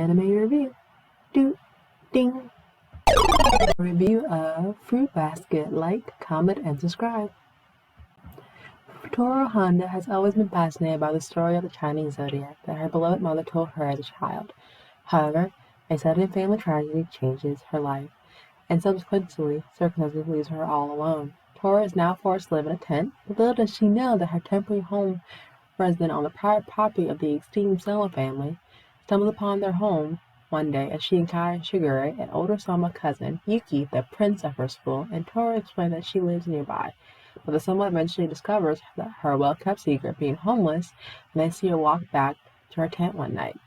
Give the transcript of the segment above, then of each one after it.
anime review. Do ding. Review of Fruit Basket. Like, comment, and subscribe. Tooru Honda has always been fascinated by the story of the Chinese zodiac that her beloved mother told her as a child. However, a sudden family tragedy changes her life, and subsequently, circumstances leaves her all alone. Tooru is now forced to live in a tent, but little does she know that her temporary home resident on the private property of the esteemed Souma family stumbles upon their home one day as she encounters Shigure, an older Souma cousin, Yuki, the prince of her school, and Tooru explains that she lives nearby. But the Souma eventually discovers that her well-kept secret being homeless, and they see her walk back to her tent one night.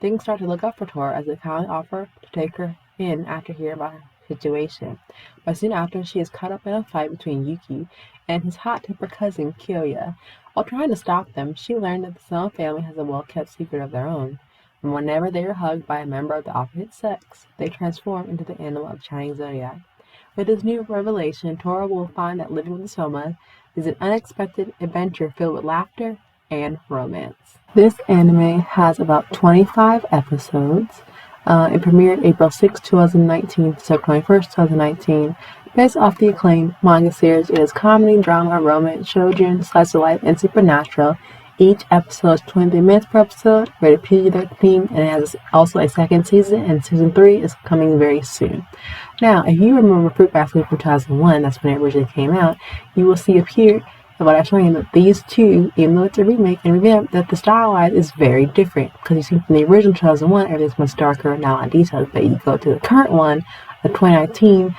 Things start to look up for Tooru as they kindly offer to take her in after hearing about her situation. But soon after, she is caught up in a fight between Yuki and his hot-tempered cousin, Kyoya. While trying to stop them, she learned that the Souma family has a well-kept secret of their own. And whenever they are hugged by a member of the opposite sex, they transform into the animal of the Chinese zodiac. With this new revelation, Tooru will find that living with the Souma is an unexpected adventure filled with laughter and romance. This anime has about 25 episodes. It premiered April 6, 2019 to September 21st, 2019. Based off the acclaimed manga series, it is comedy, drama, romance, shoujo, slice of life, and supernatural. Each episode is 23 minutes per episode, rated PG-13, and it has also a second season, and season 3 is coming very soon. Now, if you remember Fruit Basket from 2001, that's when it originally came out, you will see up here what I'm showing you that these two, even though it's a remake and revamp, that the style-wise is very different. Because you see from the original 2001, everything's much darker, now on details, but you go to the current one, the 2019,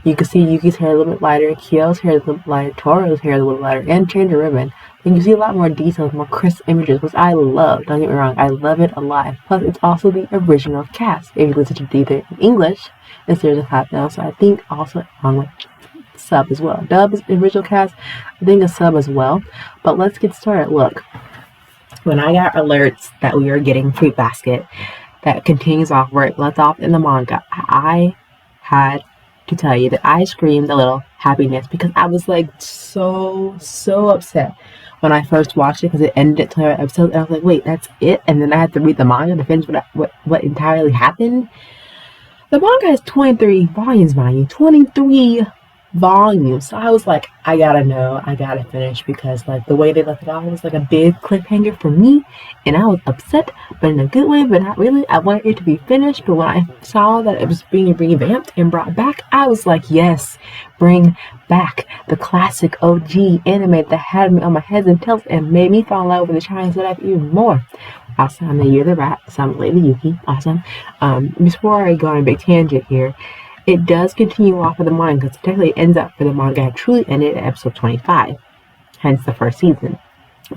you can see Yuki's hair a little bit lighter, Kyo's hair a little bit lighter, Toru's hair a little bit lighter, and change the ribbon. And you see a lot more details, more crisp images, which I love. Don't get me wrong, I love it a lot. Plus, it's also the original cast. If you listen to either in English, and there's a cast now, so I think also on with sub as well. Dub is the original cast, I think a sub as well. But let's get started. Look, when I got alerts that we were getting Fruit Basket, that continues off where it left off in the manga, I had to tell you that I screamed a little happiness because I was like so upset when I first watched it because it ended at 12 episodes, and I was like, wait, that's it? And then I had to read the manga to finish what entirely happened. The manga has 23 volumes, mind you, 23 volumes. So I was like, I gotta know, I gotta finish, because like the way they left it off was like a big cliffhanger for me, and I was upset, but in a good way, but not really. I wanted it to be finished, but when I saw that it was being revamped and brought back, I was like, yes, bring back the classic OG anime that had me on my heads and tails and made me fall in love with the Chinese zodiac even more. Also, I'm the Year of the Rat, so I'm Lady Yuki. Awesome. Before I go on a big tangent here, it does continue off of the manga, because technically it ends up for the manga had truly ended at episode 25, hence the first season.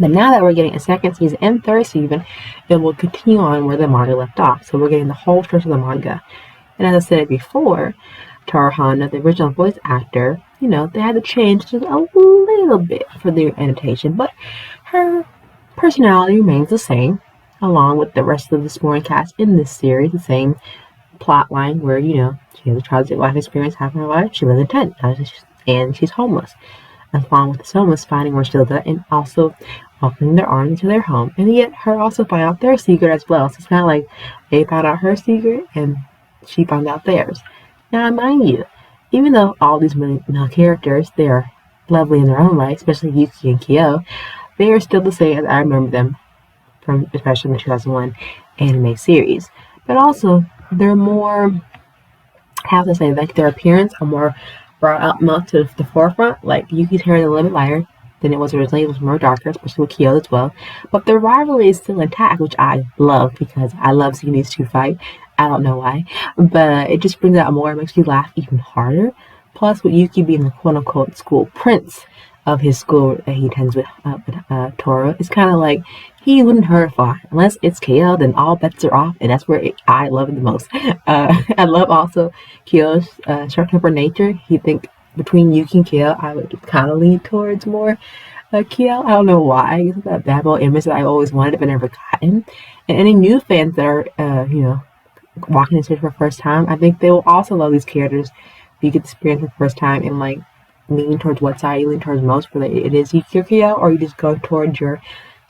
But now that we're getting a second season and third season, it will continue on where the manga left off. So we're getting the whole stretch of the manga. And as I said before, Tooru Honda, the original voice actor, you know, they had to change just a little bit for the annotation, but her personality remains the same, along with the rest of the supporting cast in this series, the same plot line where, you know, she has a tragic life experience happening in her life. She lives in a tent, and she's homeless. And along with the Soumas finding where she lives at, and also welcoming their arms into their home. And yet, her also find out their secret as well. So it's not like they found out her secret and she found out theirs. Now, mind you, even though all these male characters, they are lovely in their own right, especially Yuki and Kyo, they are still the same as I remember them from, especially the 2001 anime series. But also, they're more, how to say, like their appearance are more brought out more to the forefront. Like Yuki's hair is a little bit lighter than it was originally. It was more darker, especially with Kyo as well. But the rivalry is still intact, which I love, because I love seeing these two fight. I don't know why, but it just brings out more. It makes you laugh even harder. Plus, with Yuki being the quote-unquote school prince of his school that he attends with Tooru, it's kind of like he wouldn't hurt a fly. Unless it's Kyo, then all bets are off, and that's where I love it the most. I love also Kyo's short-tempered nature. He think between Yuki and Kyo, I would kind of lean towards more Kyo. I don't know why. It's that bad boy image that I always wanted but never gotten. And any new fans that are, you know, walking into it for the first time, I think they will also love these characters. You get to experience for the first time and like lean towards what side you lean towards most, whether it is Yuki or Kyo, or you just go towards your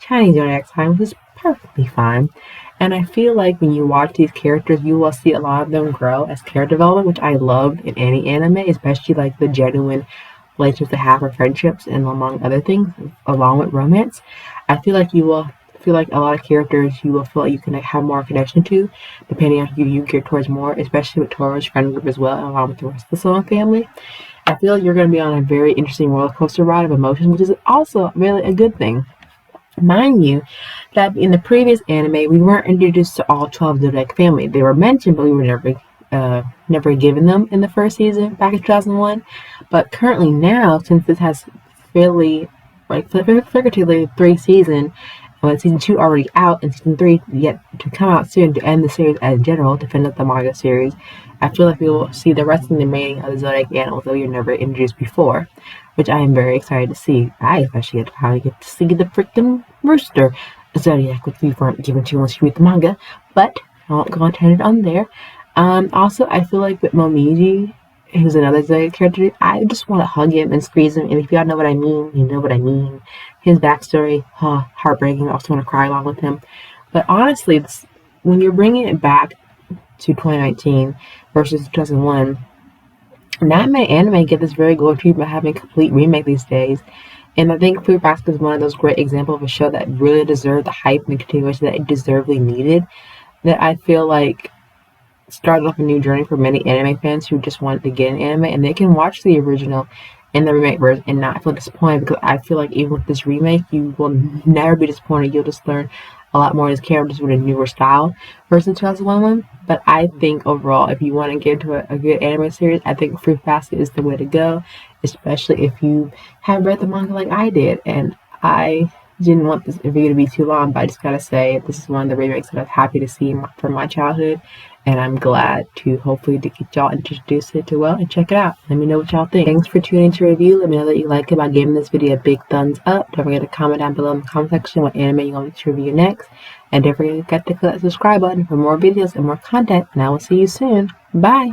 Chinese zodiac sign, which is perfectly fine. And I feel like when you watch these characters, you will see a lot of them grow as character development, which I love in any anime, especially like the genuine relationships they have for friendships and among other things, along with romance. I feel like you will feel like a lot of characters you will feel like you can have more connection to, depending on who you gear towards more, especially with Toro's friend group as well, along with the rest of the Souma family. I feel like you're going to be on a very interesting roller coaster ride of emotions, which is also really a good thing. Mind you, that in the previous anime, we weren't introduced to all 12 Zodiac family. They were mentioned, but we were never given them in the first season back in 2001. But currently now, since this has fairly, like, figuratively 3 seasons, and with season 2 already out and season 3 yet to come out soon to end the series as general, to finish up the manga series, I feel like we will see the rest of the remaining of the Zodiac animals that we were never introduced before, which I am very excited to see. I especially finally get to see the freaking rooster Zodiac, which we weren't given to once you read the manga, but I won't go on tangent on there. Also, I feel like with Momiji, who's another Zodiac character, I just want to hug him and squeeze him, and if y'all know what I mean, you know what I mean. His backstory, heartbreaking, I also want to cry along with him. But honestly, when you're bringing it back to 2019 versus 2001, not many anime get this very good treatment having a complete remake these days. And I think Fruit Basket is one of those great examples of a show that really deserved the hype and continuation that it deservedly needed. That I feel like started off a new journey for many anime fans who just wanted to get an anime, and they can watch the original and the remake version and not feel disappointed, because I feel like even with this remake, you will never be disappointed. You'll just learn a lot more of these characters with a newer style versus 2001 one. But I think overall, if you want to get into a good anime series, I think Fruit Basket is the way to go, especially if you have read the manga like I did. And I didn't want this video to be too long, but I just gotta say, this is one of the remakes that I'm happy to see from my childhood, and I'm glad to hopefully to get y'all introduced to it well and check it out. Let me know what y'all think. Thanks for tuning to review. Let me know that you like it by giving this video a big thumbs up. Don't forget to comment down below in the comment section what anime you want me to review next. And don't forget to click that subscribe button for more videos and more content. And I will see you soon. Bye!